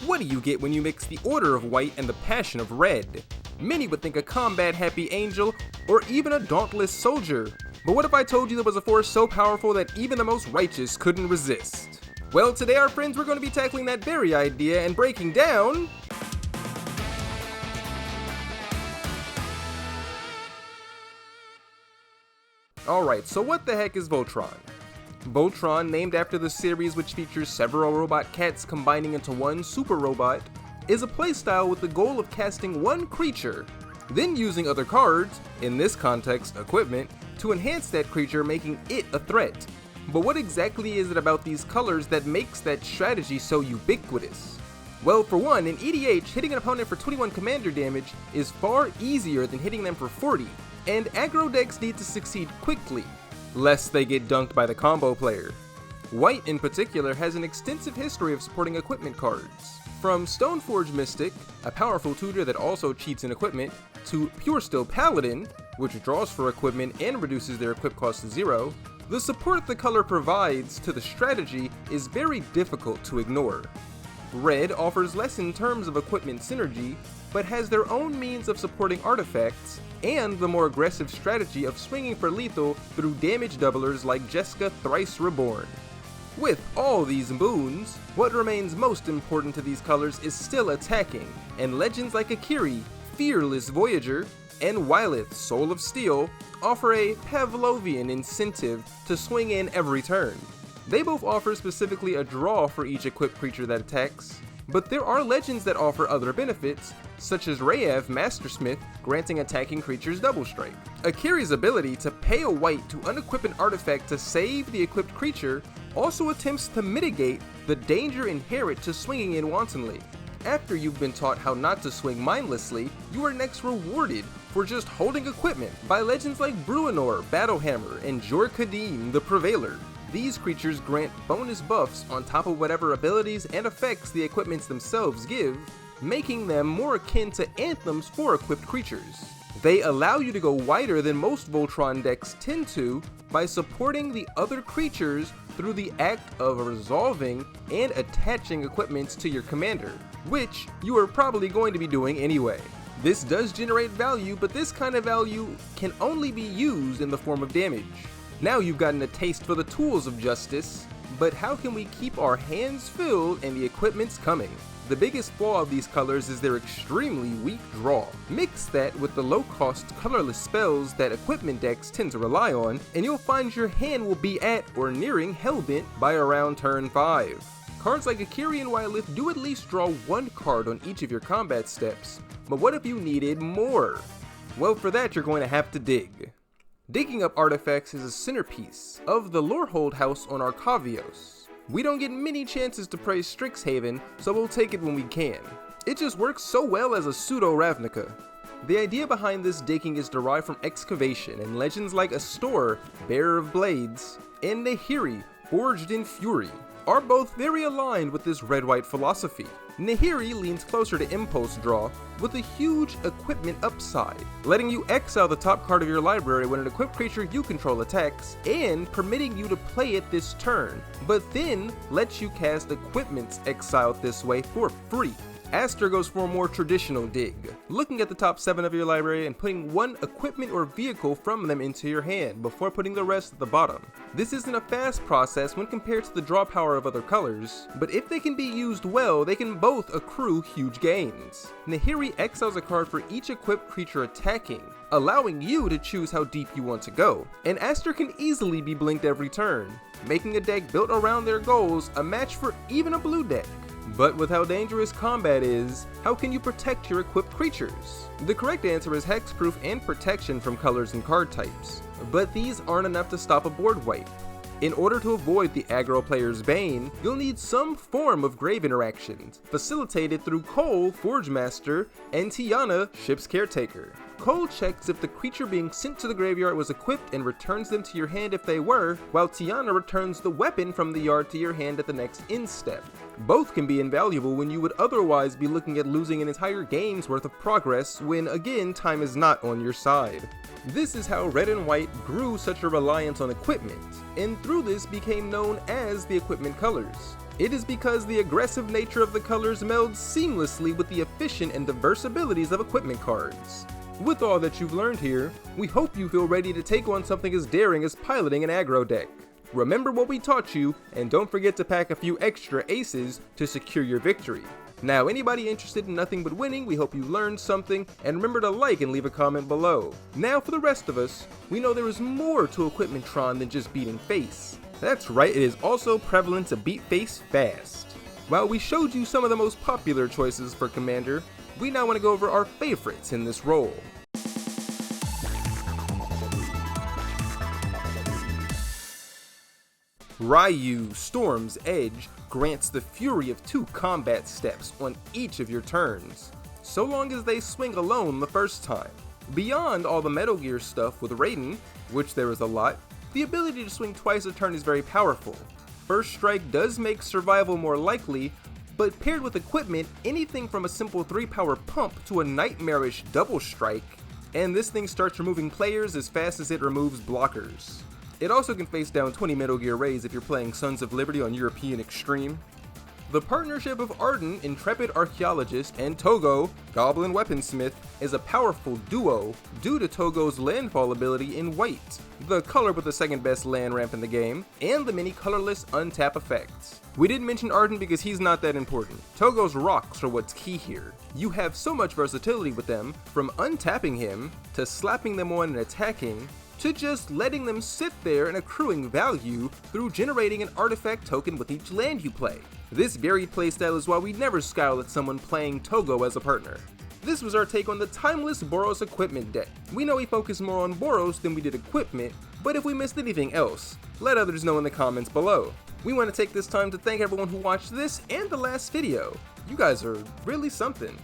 What do you get when you mix the order of white and the passion of red? Many would think a combat-happy angel, or even a dauntless soldier. But what if I told you there was a force so powerful that even the most righteous couldn't resist? Well, today our friends, we're going to be tackling that very idea and breaking down... Alright, so what the heck is Voltron? Voltron, named after the series which features several robot cats combining into one super robot, is a playstyle with the goal of casting one creature, then using other cards, in this context equipment, to enhance that creature, making it a threat. But what exactly is it about these colors that makes that strategy so ubiquitous? Well, for one, in EDH, hitting an opponent for 21 commander damage is far easier than hitting them for 40, and aggro decks need to succeed quickly, lest they get dunked by the combo player. White in particular has an extensive history of supporting equipment cards. From Stoneforge Mystic, a powerful tutor that also cheats in equipment, to Pure Steel Paladin, which draws for equipment and reduces their equip cost to 0, the support the color provides to the strategy is very difficult to ignore. Red offers less in terms of equipment synergy, but has their own means of supporting artifacts, and the more aggressive strategy of swinging for lethal through damage doublers like Jessica Thrice Reborn. With all these boons, what remains most important to these colors is still attacking, and legends like Akiri, Fearless Voyager, and Wylith, Soul of Steel, offer a Pavlovian incentive to swing in every turn. They both offer specifically a draw for each equipped creature that attacks, but there are legends that offer other benefits, such as Rayev Mastersmith, granting attacking creatures double strike. Akiri's ability to pay a white to unequip an artifact to save the equipped creature also attempts to mitigate the danger inherent to swinging in wantonly. After you've been taught how not to swing mindlessly, you are next rewarded for just holding equipment by legends like Bruenor, Battlehammer, and Jor-Kadim the Prevailer. These creatures grant bonus buffs on top of whatever abilities and effects the equipments themselves give, making them more akin to anthems for equipped creatures. They allow you to go wider than most Voltron decks tend to by supporting the other creatures through the act of resolving and attaching equipments to your commander, which you are probably going to be doing anyway. This does generate value, but this kind of value can only be used in the form of damage. Now you've gotten a taste for the tools of justice, but how can we keep our hands filled and the equipments coming? The biggest flaw of these colors is their extremely weak draw. Mix that with the low-cost, colorless spells that equipment decks tend to rely on, and you'll find your hand will be at or nearing Hellbent by around turn 5. Cards like Akiri and Wylith do at least draw one card on each of your combat steps, but what if you needed more? Well, for that you're going to have to dig. Digging up artifacts is a centerpiece of the Lorehold house on Arcavios. We don't get many chances to praise Strixhaven, so we'll take it when we can. It just works so well as a pseudo-Ravnica. The idea behind this digging is derived from excavation and legends like Astor, Bearer of Blades, and Nahiri, Forged in Fury, are both very aligned with this red-white philosophy. Nahiri leans closer to impulse draw, with a huge equipment upside, letting you exile the top card of your library when an equipped creature you control attacks, and permitting you to play it this turn, but then lets you cast equipments exiled this way for free. Aster goes for a more traditional dig, looking at the top 7 of your library and putting one equipment or vehicle from them into your hand before putting the rest at the bottom. This isn't a fast process when compared to the draw power of other colors, but if they can be used well, they can both accrue huge gains. Nahiri exiles a card for each equipped creature attacking, allowing you to choose how deep you want to go, and Aster can easily be blinked every turn, making a deck built around their goals a match for even a blue deck. But with how dangerous combat is, how can you protect your equipped creatures? The correct answer is hexproof and protection from colors and card types, but these aren't enough to stop a board wipe. In order to avoid the aggro player's bane, you'll need some form of grave interactions, facilitated through Cole, Forge Master, and Tiana, Ship's Caretaker. Cole checks if the creature being sent to the graveyard was equipped and returns them to your hand if they were, while Tiana returns the weapon from the yard to your hand at the next end step. Both can be invaluable when you would otherwise be looking at losing an entire game's worth of progress when, again, time is not on your side. This is how red and white grew such a reliance on equipment, and through this became known as the equipment colors. It is because the aggressive nature of the colors melds seamlessly with the efficient and diverse abilities of equipment cards. With all that you've learned here, we hope you feel ready to take on something as daring as piloting an aggro deck. Remember what we taught you, and don't forget to pack a few extra aces to secure your victory. Now, anybody interested in nothing but winning, we hope you learned something, and remember to like and leave a comment below. Now for the rest of us, we know there is more to Equipmentron than just beating face. That's right, it is also prevalent to beat face fast. While we showed you some of the most popular choices for Commander, we now want to go over our favorites in this role. Ryu Storm's Edge grants the fury of 2 combat steps on each of your turns, so long as they swing alone the first time. Beyond all the Metal Gear stuff with Raiden, which there is a lot, the ability to swing twice a turn is very powerful. First Strike does make survival more likely, but paired with equipment, anything from a simple 3-power pump to a nightmarish double strike, and this thing starts removing players as fast as it removes blockers. It also can face down 20 Metal Gear Rays if you're playing Sons of Liberty on European Extreme. The partnership of Arden, Intrepid Archaeologist, and Togo, Goblin Weaponsmith, is a powerful duo due to Togo's landfall ability in white, the color with the second best land ramp in the game, and the many colorless untap effects. We didn't mention Arden because he's not that important. Togo's rocks are what's key here. You have so much versatility with them, from untapping him, to slapping them on and attacking, to just letting them sit there and accruing value through generating an artifact token with each land you play. This varied playstyle is why we never scowl at someone playing Togo as a partner. This was our take on the timeless Boros equipment deck. We know we focused more on Boros than we did equipment, but if we missed anything else, let others know in the comments below. We want to take this time to thank everyone who watched this and the last video. You guys are really something.